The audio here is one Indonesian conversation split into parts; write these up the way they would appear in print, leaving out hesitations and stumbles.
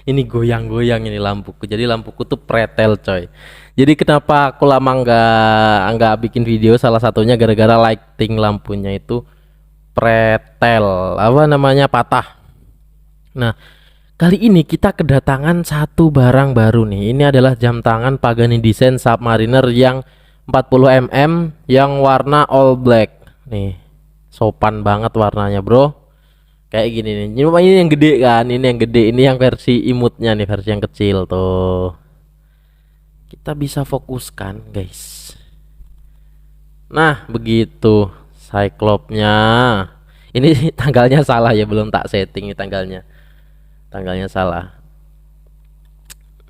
Ini goyang-goyang ini lampuku. Jadi lampuku tuh pretel coy. Jadi kenapa aku lama nggak bikin video, salah satunya gara-gara lighting lampunya itu pretel, apa namanya, patah. Nah, kali ini kita kedatangan satu barang baru nih. Ini adalah jam tangan Pagani Design Submariner yang 40 mm yang warna all black. Nih, sopan banget warnanya, Bro. Kayak gini nih. Ini yang gede kan, ini yang gede, ini yang versi imutnya nih, versi yang kecil tuh. Kita bisa fokuskan, guys. Nah, begitu Cyclopsnya. Ini tanggalnya salah ya, belum tak setting ini tanggalnya. Tanggalnya salah.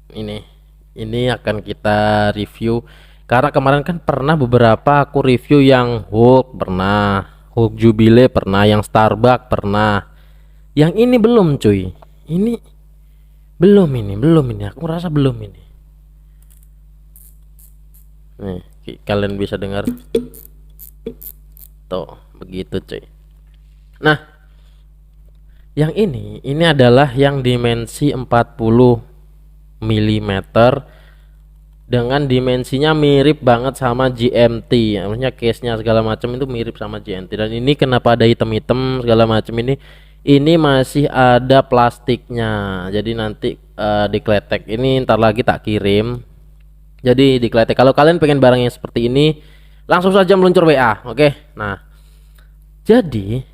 Ini akan kita review karena kemarin kan pernah beberapa aku review yang Hulk pernah, Hulk Jubilee pernah, yang Starbuck pernah. Yang ini belum cuy. Ini belum ini. Aku rasa belum ini. Nih, kalian bisa dengar. Tuh, begitu cuy. Nah, yang ini adalah yang dimensi 40 mm dengan dimensinya mirip banget sama GMT. Maksudnya case-nya segala macam itu mirip sama GMT. Dan ini kenapa ada hitam-hitam segala macam ini masih ada plastiknya. Jadi nanti dikletek. Ini ntar lagi tak kirim. Jadi dikletek. Kalau kalian pengen barang yang seperti ini, langsung saja meluncur WA. Oke. Nah, jadi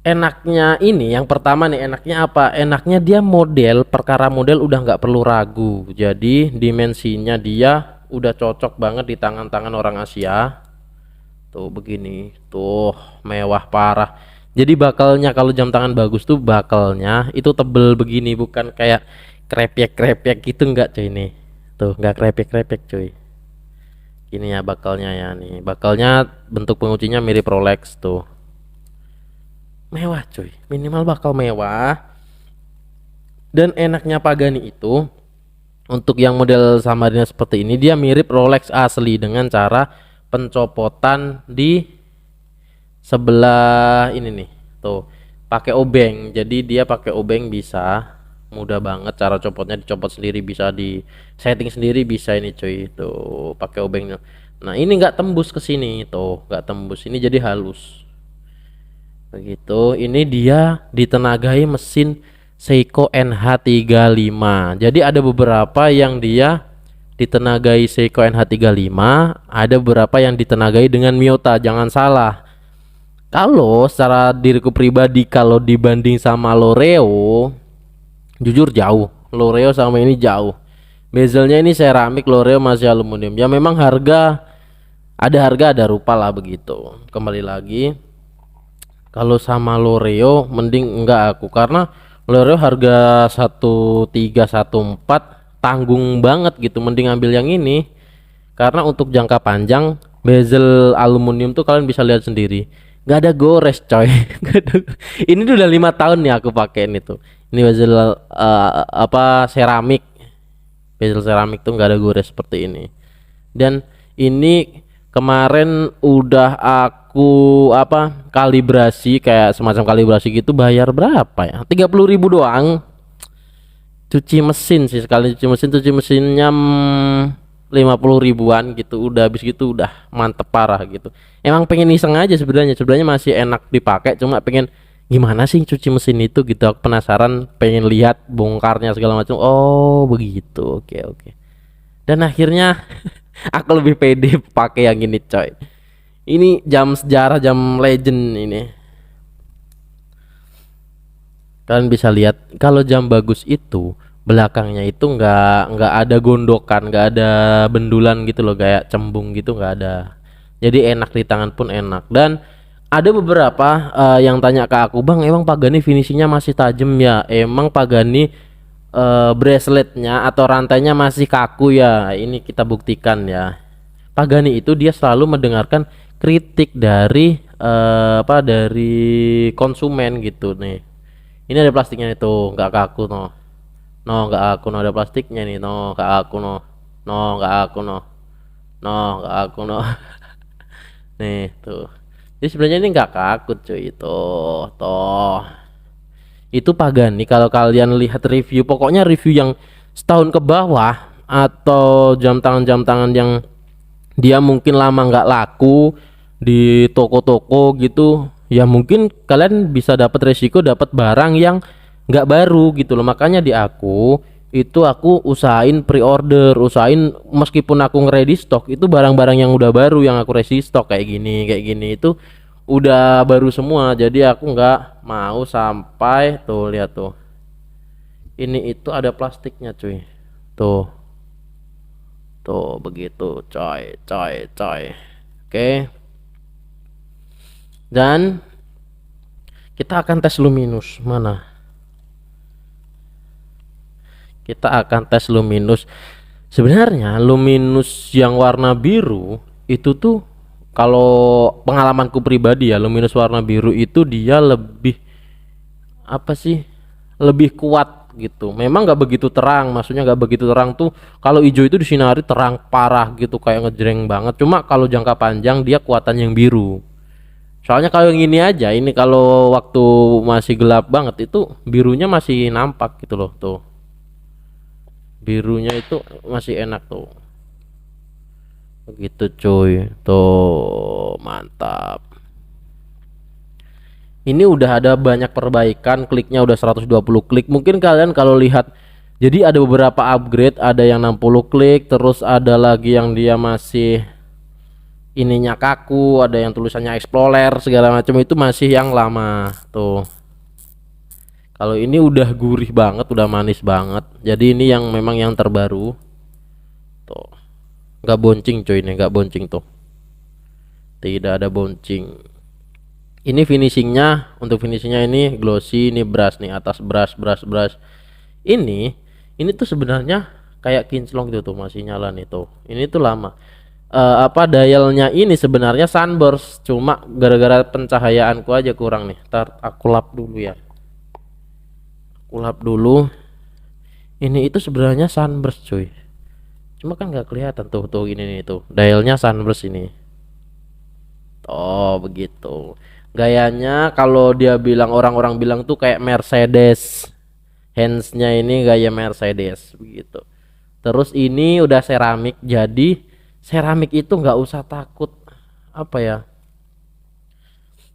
enaknya ini yang pertama nih, enaknya apa? Enaknya dia model, perkara model udah nggak perlu ragu. Jadi dimensinya dia udah cocok banget di tangan-tangan orang Asia. Tuh begini, tuh mewah parah. Jadi bakalnya kalau jam tangan bagus tuh bakalnya itu tebel begini, bukan kayak krepek-krepek gitu, nggak cuy ini. Tuh nggak krepek-krepek cuy. Ini ya bakalnya ya nih. Bakalnya bentuk penguncinya mirip Rolex tuh. Mewah cuy, minimal bakal mewah. Dan enaknya Pagani itu untuk yang model Submariner seperti ini, dia mirip Rolex asli dengan cara pencopotan di sebelah ini nih. Tuh, pakai obeng. Jadi dia pakai obeng bisa mudah banget, cara copotnya dicopot sendiri, bisa di setting sendiri, bisa ini cuy. Tuh, pakai obeng. Nah, ini nggak tembus ke sini tuh, nggak tembus. Ini jadi halus. Begitu, ini dia ditenagai mesin Seiko NH35. Jadi ada beberapa yang dia ditenagai Seiko NH35, ada beberapa yang ditenagai dengan Miyota. Jangan salah. Kalau secara diriku pribadi, kalau dibanding sama Loreo, jujur jauh. Loreo sama ini jauh. Bezelnya ini seramik, Loreo masih aluminium. Ya memang harga ada rupa lah begitu. Kembali lagi, kalau sama Loreo mending enggak aku, karena Loreo harga 1314 tanggung banget gitu, mending ambil yang ini. Karena untuk jangka panjang, bezel aluminium tuh kalian bisa lihat sendiri, nggak ada gores coy. Nggak ada. Ini udah 5 tahun nih aku pakai ini tuh. Ini bezel apa, seramik, bezel seramik tuh nggak ada gores seperti ini. Dan ini kemarin udah aku apa, kalibrasi, kayak semacam kalibrasi gitu, bayar berapa ya, 30.000 doang. Cuci mesin sih, sekali cuci mesinnya 50 ribuan gitu, udah habis gitu udah mantep parah gitu. Emang pengen iseng aja sebenarnya masih enak dipakai, cuma pengen gimana sih cuci mesin itu gitu, aku penasaran, pengen lihat bongkarnya segala macam. Oh begitu, oke oke. Dan akhirnya aku lebih pede pakai yang ini coy. Ini jam sejarah, jam legend ini. Kalian bisa lihat kalau jam bagus itu belakangnya itu nggak ada gondokan, nggak ada bendulan gitu loh, kayak cembung gitu, nggak ada. Jadi enak di tangan pun enak. Dan ada beberapa yang tanya ke aku, bang emang Pagani finishingnya masih tajam ya? Emang Pagani braceletnya atau rantainya masih kaku ya? Ini kita buktikan ya. Pagani itu dia selalu mendengarkan kritik dari dari konsumen gitu nih. Ini ada plastiknya itu, nggak kaku no. No, nggak aku, no, ada plastiknya nih, no, nggak aku, no. No, nggak aku, no. No, nggak aku, no. Nih tuh. Jadi sebenarnya ini nggak kaku cuy, itu toh. Itu Pagani kalau kalian lihat review, pokoknya review yang setahun ke bawah atau jam tangan yang dia mungkin lama nggak laku di toko-toko gitu, ya mungkin kalian bisa dapat resiko dapat barang yang nggak baru gitu loh. Makanya di aku itu aku usahain pre-order, usahain meskipun aku nge-ready stock itu barang-barang yang udah baru yang aku ready stock kayak gini itu udah baru semua. Jadi aku nggak mau sampai tuh lihat tuh. Ini itu ada plastiknya cuy. Tuh. Tuh begitu coy. Oke. Dan kita akan tes luminous mana? Kita akan tes luminous. Sebenarnya luminous yang warna biru itu tuh kalau pengalamanku pribadi ya, luminous warna biru itu dia lebih apa sih? Lebih kuat gitu. Memang nggak begitu terang, maksudnya nggak begitu terang tuh. Kalau hijau itu disinari terang parah gitu kayak ngejreng banget. Cuma kalau jangka panjang dia kuatan yang biru. Soalnya kalau yang ini aja, ini kalau waktu masih gelap banget itu birunya masih nampak gitu loh tuh. Birunya itu masih enak tuh. Begitu cuy. Tuh, mantap. Ini udah ada banyak perbaikan, kliknya udah 120 klik. Mungkin kalian kalau lihat, jadi ada beberapa upgrade, ada yang 60 klik, terus ada lagi yang dia masih ininya kaku, ada yang tulisannya Explorer segala macam, itu masih yang lama tuh. Kalau ini udah gurih banget, udah manis banget. Jadi ini yang memang yang terbaru. Tuh. Nggak boncing cuy, ini nggak boncing tuh. Tidak ada boncing. Ini finishingnya, untuk finishingnya ini glossy, ini brush nih, atas brush. Ini tuh sebenarnya kayak kinclong gitu tuh, masih nyala nih tuh. Ini tuh lama. Dialnya ini sebenarnya sunburst, cuma gara-gara pencahayaanku aja kurang nih. Ntar aku lap dulu ya. Lap dulu. Ini itu sebenarnya sunburst cuy, cuma kan nggak kelihatan tuh ini nih tuh dialnya sunburst ini. Oh begitu gayanya, kalau dia bilang, orang-orang bilang tuh kayak Mercedes, handsnya ini gaya Mercedes begitu. Terus ini udah seramik, jadi seramik itu nggak usah takut apa ya,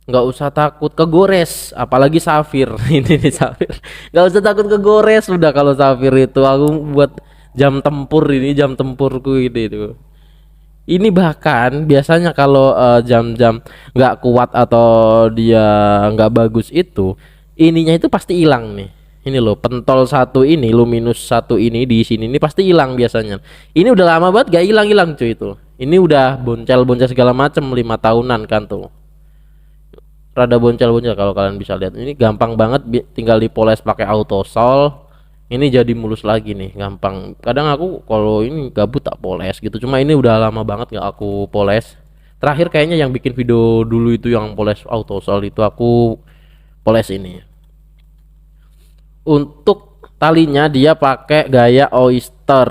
nggak usah takut kegores, apalagi safir. Ini nih safir, nggak usah takut kegores udah. Kalau safir itu aku buat jam tempur, ini jam tempurku itu. Ini bahkan biasanya kalau jam-jam nggak kuat atau dia nggak bagus itu, ininya itu pasti hilang nih. Ini loh, pentol satu ini, luminous satu ini di sini ini pasti hilang biasanya. Ini udah lama banget gak hilang cuy itu. Ini udah boncel segala macam, 5 tahunan kan tuh. Rada boncel kalau kalian bisa lihat. Ini gampang banget, tinggal dipoles pakai auto sol. Ini jadi mulus lagi nih, gampang. Kadang aku kalau ini gabut tak poles gitu, cuma ini udah lama banget nggak aku poles. Terakhir kayaknya yang bikin video dulu itu yang poles auto sol itu aku poles ini. Untuk talinya dia pakai gaya oyster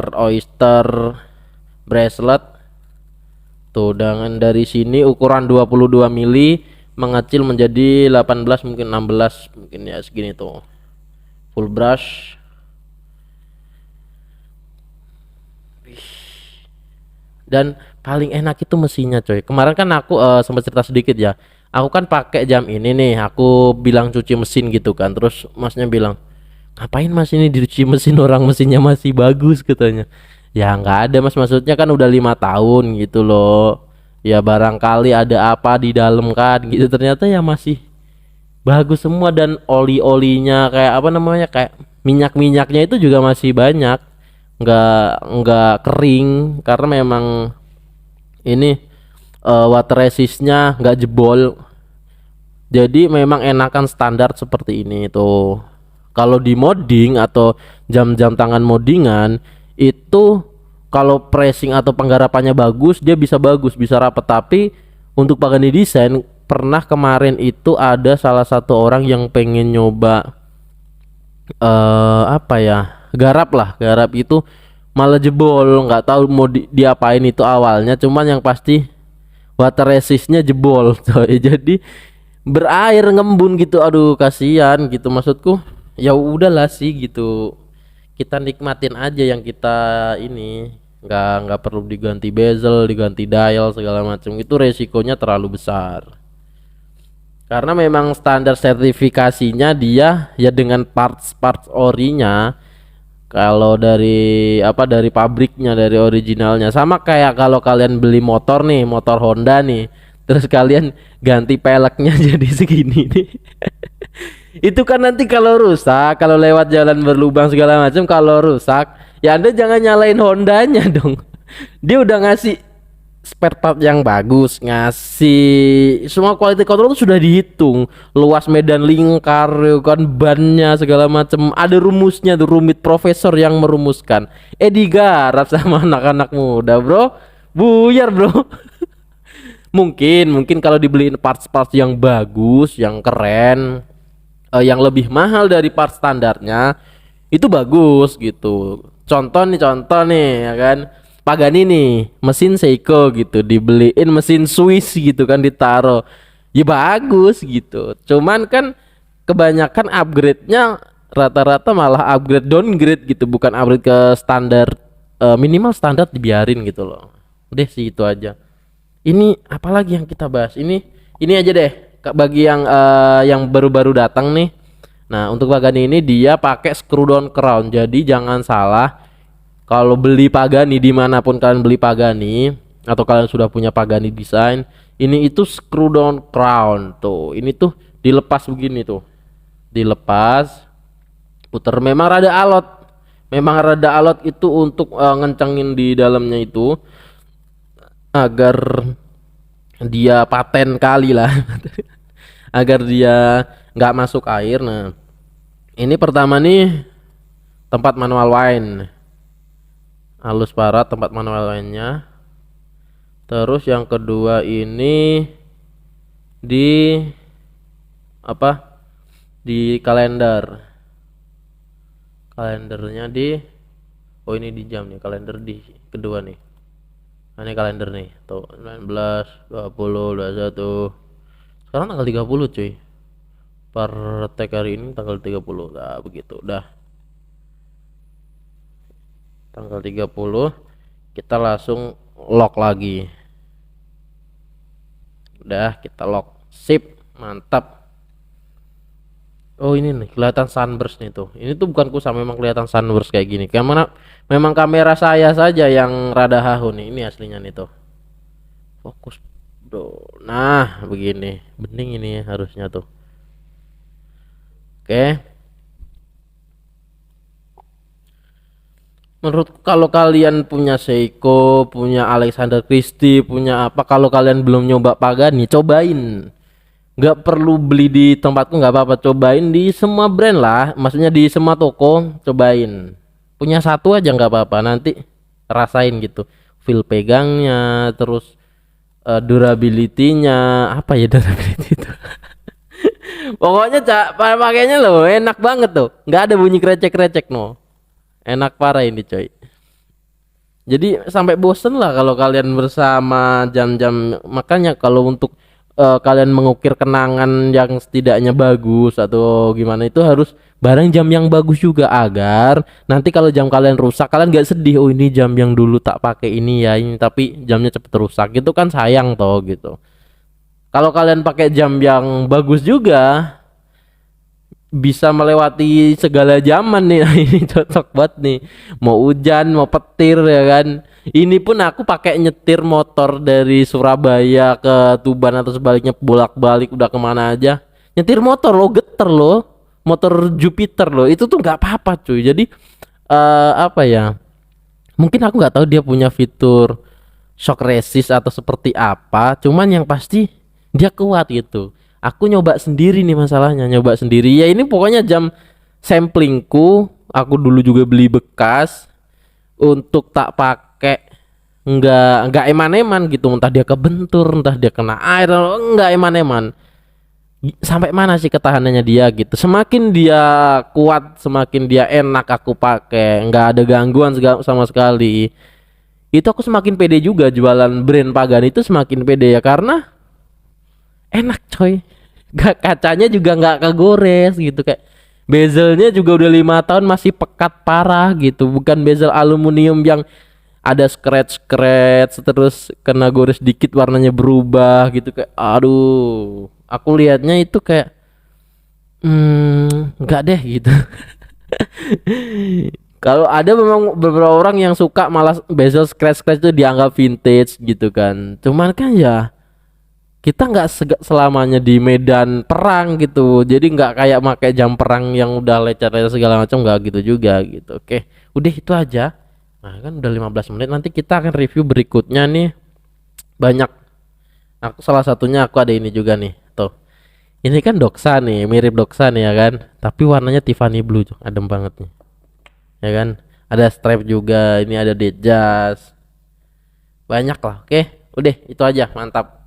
bracelet tuh, dengan dari sini ukuran 22 mili mengecil menjadi 18 mungkin 16 mungkin ya, segini tuh. Full brush. Dan paling enak itu mesinnya coy. Kemarin kan aku sempat cerita sedikit ya, aku kan pakai jam ini nih, aku bilang cuci mesin gitu kan, terus masnya bilang, ngapain mas ini dicuci mesin, orang mesinnya masih bagus katanya. Ya nggak ada mas, maksudnya kan udah 5 tahun gitu loh, ya barangkali ada apa di dalam kan gitu. Ternyata ya masih bagus semua, dan oli-olinya kayak apa namanya, kayak minyak-minyaknya itu juga masih banyak, nggak kering, karena memang ini water resistnya nggak jebol. Jadi memang enakan standar seperti ini tuh. Kalau di modding atau jam-jam tangan moddingan itu, kalau pressing atau penggarapannya bagus, dia bisa bagus, bisa rapet. Tapi untuk Pagani Design, pernah kemarin itu ada salah satu orang yang pengen nyoba apa ya, garap itu malah jebol. Nggak tahu mau diapain itu awalnya, cuman yang pasti water resistnya jebol coy. Jadi berair ngembun gitu, aduh kasihan gitu maksudku. ya udahlah sih gitu, kita nikmatin aja yang kita ini, nggak perlu diganti bezel, diganti dial segala macam, itu resikonya terlalu besar. Karena memang standar sertifikasinya dia ya dengan parts orinya, kalau dari apa, dari pabriknya, dari originalnya, sama kayak kalau kalian beli motor nih, motor Honda nih, terus kalian ganti peleknya jadi segini nih. Itu kan nanti kalau rusak, kalau lewat jalan berlubang segala macam, kalau rusak, ya Anda jangan nyalain Hondanya dong. Dia udah ngasih spare part yang bagus, ngasih semua quality control itu sudah dihitung, luas medan lingkar, ya kan, bannya segala macam, ada rumusnya tuh, rumit profesor yang merumuskan. Digarap sama anak-anak muda, bro, buyar bro. Mungkin kalau dibeliin parts-parts yang bagus, yang keren, yang lebih mahal dari part standarnya, itu bagus gitu. Contoh nih ya kan, Pagani nih, mesin Seiko gitu, dibeliin mesin Swiss gitu kan, ditaro, ya bagus gitu. Cuman kan kebanyakan upgrade-nya rata-rata malah upgrade downgrade gitu, bukan upgrade ke standar, minimal standar dibiarin gitu loh. Udah sih itu aja. Ini apalagi yang kita bahas? Ini aja deh, bagi yang baru-baru datang nih. Nah, untuk Pagani ini dia pakai screw down crown. Jadi jangan salah, kalau beli Pagani dimanapun kalian beli Pagani, atau kalian sudah punya Pagani desain, ini itu screw down crown tuh. Ini tuh dilepas begini tuh, dilepas, puter. Memang rada alot itu untuk ngencengin di dalamnya itu, agar dia paten kali lah. Agar dia nggak masuk air. Nah, ini pertama nih tempat manual wine, halus parah tempat manual wine-nya. Terus yang kedua ini di apa, di kalendernya di, oh ini di jam nih, kalender di kedua nih. Nah, ini kalender nih tuh, 19, 20, 21. Sekarang tanggal 30 cuy. Per tag hari ini tanggal 30. Nah, begitu. Udah. Tanggal 30 kita langsung lock lagi. Udah, kita lock. Sip, mantap. Oh, ini nih kelihatan sunburst nih tuh. Ini tuh bukan kusa, memang kelihatan sunburst kayak gini. Karena memang kamera saya saja yang rada hahu nih. Ini aslinya nih tuh. Fokus, bro. Nah, begini. Bening ini harusnya tuh. Oke. Menurut, kalau kalian punya Seiko, punya Alexander Christie, punya apa, kalau kalian belum nyoba Pagani, cobain. Nggak perlu beli di tempatku, nggak apa-apa, cobain di semua brand lah, maksudnya di semua toko, cobain. Punya satu aja nggak apa-apa, nanti rasain gitu, feel pegangnya, terus durability-nya, apa ya durability itu. Pokoknya pakainya loh enak banget tuh, nggak ada bunyi krecek-krecek no, enak parah ini coy. Jadi sampai bosen lah kalau kalian bersama jam-jam. Makanya kalau untuk kalian mengukir kenangan yang setidaknya bagus atau gimana, itu harus bareng jam yang bagus juga, agar nanti kalau jam kalian rusak, kalian gak sedih, oh ini jam yang dulu tak pakai ini ya, ini tapi jamnya cepet rusak, gitu kan sayang toh gitu. Kalau kalian pakai jam yang bagus juga, bisa melewati segala zaman nih. Nah, ini cocok banget nih, mau hujan mau petir ya kan. Ini pun aku pakai nyetir motor dari Surabaya ke Tuban atau sebaliknya, bolak-balik udah kemana aja nyetir motor lo, geter lo, motor Jupiter lo, itu tuh nggak apa-apa cuy. Jadi apa ya, mungkin aku nggak tahu dia punya fitur shock resist atau seperti apa, cuman yang pasti dia kuat gitu. Aku nyoba sendiri nih, masalahnya nyoba sendiri ya. Ini pokoknya jam samplingku, aku dulu juga beli bekas untuk tak pakai, nggak eman-eman gitu, entah dia kebentur, entah dia kena air, nggak eman-eman. Sampai mana sih ketahanannya dia gitu. Semakin dia kuat, semakin dia enak aku pakai, nggak ada gangguan sama sekali. Itu aku semakin pede juga jualan brand Pagani itu, semakin pede ya, karena enak coy. Kacanya juga nggak kegores gitu, kayak Bezelnya juga udah 5 tahun masih pekat parah gitu, bukan bezel aluminium yang ada scratch terus kena gores dikit warnanya berubah gitu, kayak aduh, aku lihatnya itu kayak nggak deh gitu. Kalau ada memang beberapa orang yang suka malah bezel scratch itu dianggap vintage gitu kan, cuman kan ya kita nggak selamanya di medan perang gitu, jadi nggak kayak pakai jam perang yang udah lecet-lecet segala macam, nggak gitu juga gitu. Oke, udah itu aja. Nah kan udah 15 menit, nanti kita akan review berikutnya nih, banyak. Aku salah satunya aku ada ini juga nih tuh, ini kan Doxa nih, mirip Doxa nih ya kan, tapi warnanya Tiffany blue tuh, adem banget nih ya kan. Ada stripe juga, ini ada Dejas, banyak lah. Oke, udah itu aja, mantap.